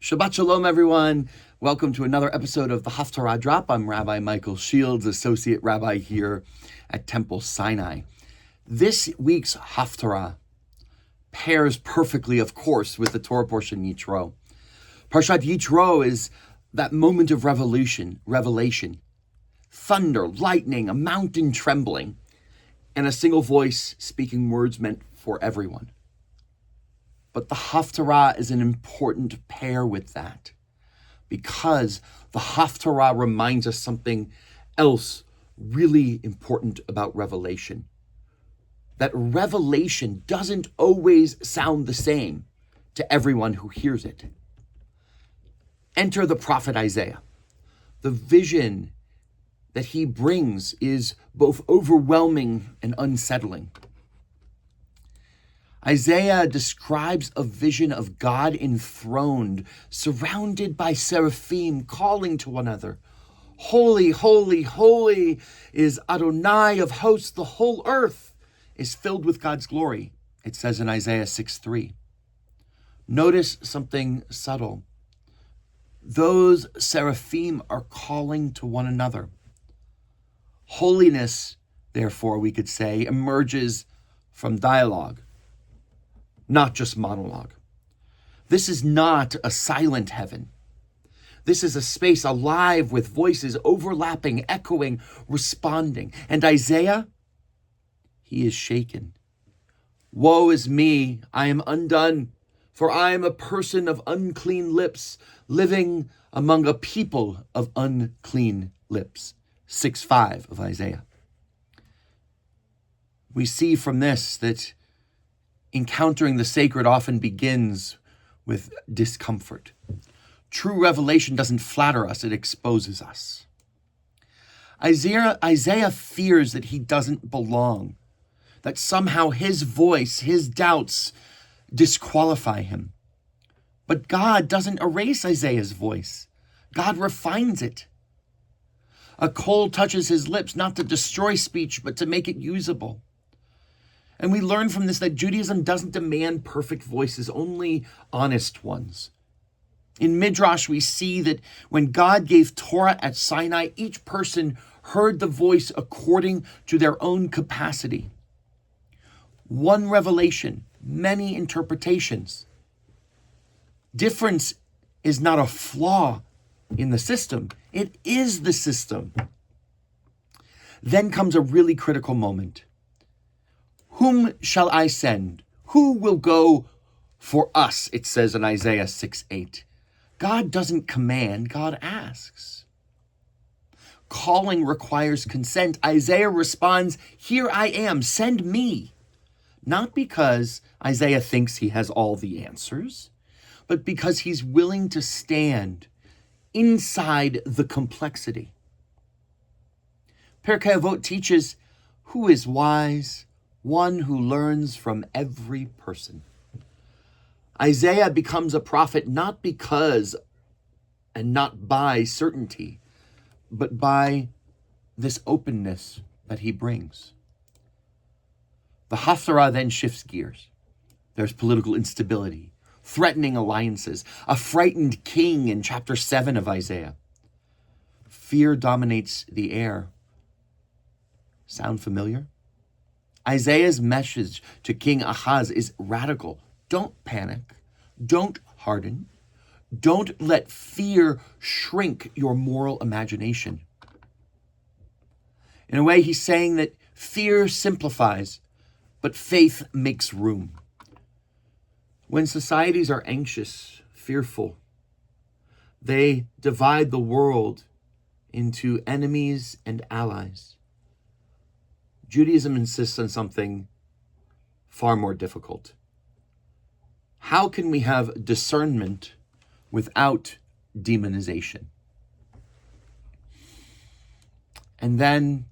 Shabbat Shalom, everyone. Welcome to another episode of the Haftarah Drop. I'm Rabbi Michael Shields, Associate Rabbi here at Temple Sinai. This week's Haftarah pairs perfectly, of course, with the Torah portion Yitro. Parshat Yitro is that moment of revelation, thunder, lightning, a mountain trembling, and a single voice speaking words meant for everyone. But the Haftarah is an important pair with that because the Haftarah reminds us something else really important about revelation. That revelation doesn't always sound the same to everyone who hears it. Enter the prophet Isaiah. The vision that he brings is both overwhelming and unsettling. Isaiah describes a vision of God enthroned, surrounded by seraphim, calling to one another. Holy, holy, holy is Adonai of hosts. The whole earth is filled with God's glory, it says in Isaiah 6:3. Notice something subtle. Those seraphim are calling to one another. Holiness, therefore, we could say, emerges from dialogue, not just monologue. This is not a silent heaven. This is a space alive with voices overlapping, echoing, responding. And Isaiah, he is shaken. Woe is me, I am undone, for I am a person of unclean lips, living among a people of unclean lips. 6:5 of Isaiah. We see from this that encountering the sacred often begins with discomfort. True revelation doesn't flatter us, it exposes us. Isaiah fears that he doesn't belong, that somehow his voice, his doubts disqualify him. But God doesn't erase Isaiah's voice. God refines it. A coal touches his lips not to destroy speech, but to make it usable. And we learn from this that Judaism doesn't demand perfect voices, only honest ones. In Midrash, we see that when God gave Torah at Sinai, each person heard the voice according to their own capacity. One revelation, many interpretations. Difference is not a flaw in the system. It is the system. Then comes a really critical moment. Whom shall I send? Who will go for us? It says in Isaiah 6:8. God doesn't command, God asks. Calling requires consent. Isaiah responds, here I am, send me. Not because Isaiah thinks he has all the answers, but because he's willing to stand inside the complexity. Pirkei Avot teaches, who is wise? One who learns from every person. Isaiah becomes a prophet not because and not by certainty, but by this openness that he brings. The Haftarah then shifts gears. There's political instability, threatening alliances, a frightened king in chapter 7 of Isaiah. Fear dominates the air. Sound familiar? Isaiah's message to King Ahaz is radical. Don't panic. Don't harden. Don't let fear shrink your moral imagination. In a way, he's saying that fear simplifies, but faith makes room. When societies are anxious, fearful, they divide the world into enemies and allies. Judaism insists on something far more difficult. How can we have discernment without demonization? And then,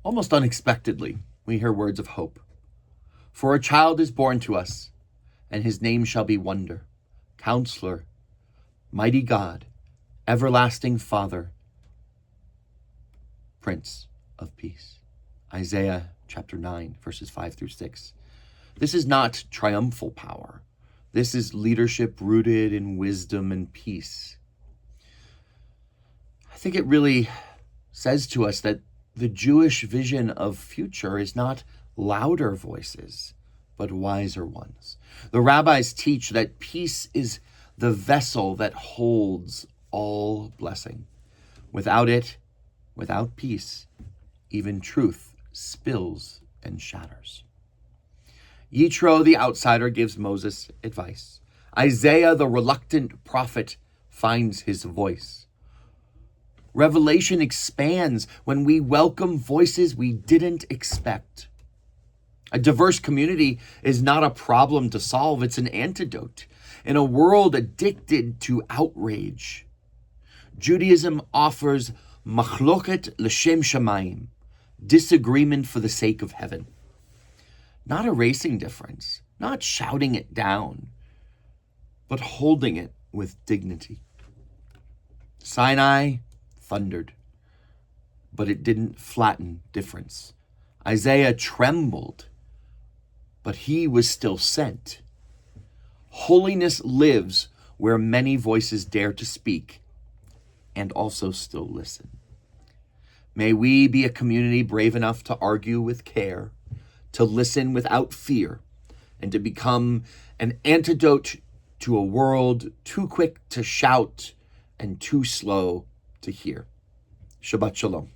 almost unexpectedly, we hear words of hope. For a child is born to us, and his name shall be Wonder, Counselor, Mighty God, Everlasting Father, Prince of Peace. Isaiah chapter 9, verses 5 through 6. This is not triumphal power. This is leadership rooted in wisdom and peace. I think it really says to us that the Jewish vision of future is not louder voices, but wiser ones. The rabbis teach that peace is the vessel that holds all blessing. Without it, without peace, even truth spills and shatters. Yitro, the outsider, gives Moses advice. Isaiah, the reluctant prophet, finds his voice. Revelation expands when we welcome voices we didn't expect. A diverse community is not a problem to solve, it's an antidote. In a world addicted to outrage, Judaism offers machloket l'shem shamayim, disagreement for the sake of heaven. Not erasing difference, not shouting it down, but holding it with dignity. Sinai thundered, but it didn't flatten difference. Isaiah trembled, but he was still sent. Holiness lives where many voices dare to speak and also still listen. May we be a community brave enough to argue with care, to listen without fear, and to become an antidote to a world too quick to shout and too slow to hear. Shabbat Shalom.